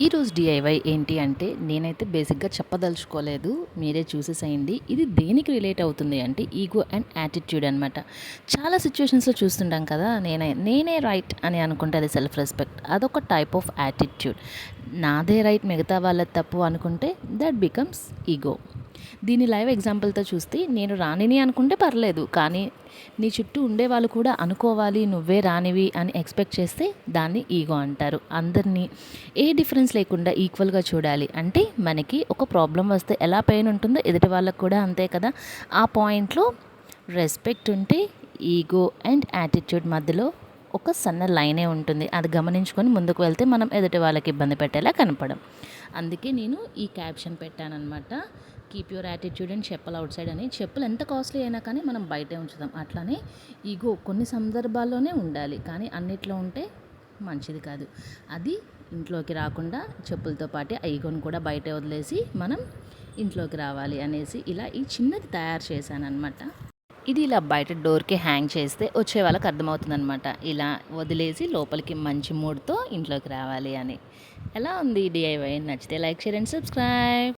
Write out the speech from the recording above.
ఈరోజు డిఐవై ఏంటి అంటే నేనైతే బేసిక్గా చెప్పదలుచుకోలేదు, మీరే చూసేసేయండి. ఇది దేనికి రిలేట్ అవుతుంది అంటే ఈగో అండ్ యాటిట్యూడ్ అనమాట. చాలా సిచ్యువేషన్స్లో చూస్తుంటాం కదా, నేనే రైట్ అని అనుకుంటే అది సెల్ఫ్ రెస్పెక్ట్, అదొక టైప్ ఆఫ్ యాటిట్యూడ్. నాదే రైట్ మిగతా వాళ్ళది తప్పు అనుకుంటే దట్ బికమ్స్ ఈగో. దీని లైవ్ ఎగ్జాంపుల్తో చూస్తే నేను రానిని అనుకుంటే పర్లేదు, కానీ నీ చుట్టూ ఉండే వాళ్ళు కూడా అనుకోవాలి నువ్వే రానివి అని ఎక్స్పెక్ట్ చేస్తే దాన్ని ఈగో అంటారు. అందరినీ ఏ డిఫరెన్స్ లేకుండా ఈక్వల్గా చూడాలి అంటే మనకి ఒక ప్రాబ్లం వస్తే ఎలా పెయిన్ ఉంటుందో ఎదుటి వాళ్ళకు కూడా అంతే కదా. ఆ పాయింట్లో రెస్పెక్ట్ ఉంటే ఈగో అండ్ యాటిట్యూడ్ మధ్యలో ఒక సన్న లైనే ఉంటుంది. అది గమనించుకొని ముందుకు వెళ్తే మనం ఎదుటి వాళ్ళకి ఇబ్బంది పెట్టేలా కనపడం. అందుకే నేను ఈ క్యాప్షన్ పెట్టానన్నమాట, కీప్ యువర్ యాటిట్యూడ్ అండ్ చెప్పులు అవుట్ సైడ్ అని. చెప్పులు ఎంత కాస్ట్లీ అయినా కానీ మనం బయటే ఉంచుతాం. అట్లానే ఈగో కొన్ని సందర్భాల్లోనే ఉండాలి, కానీ అన్నిట్లో ఉంటే మంచిది కాదు. అది ఇంట్లోకి రాకుండా చెప్పులతో పాటు ఆ ఈగోని కూడా బయటే వదిలేసి మనం ఇంట్లోకి రావాలి అనేసి ఇలా ఈ చిన్నది తయారు చేశాను అనమాట. ఇది ఇలా బయట డోర్కి హ్యాంగ్ చేస్తే వచ్చే వాళ్ళకి అర్థమవుతుందనమాట, ఇలా వదిలేసి లోపలికి మంచి మూడ్తో ఇంట్లోకి రావాలి అని. ఎలా ఉంది డిఐవై? నచ్చితే లైక్, షేర్ అండ్ సబ్స్క్రైబ్.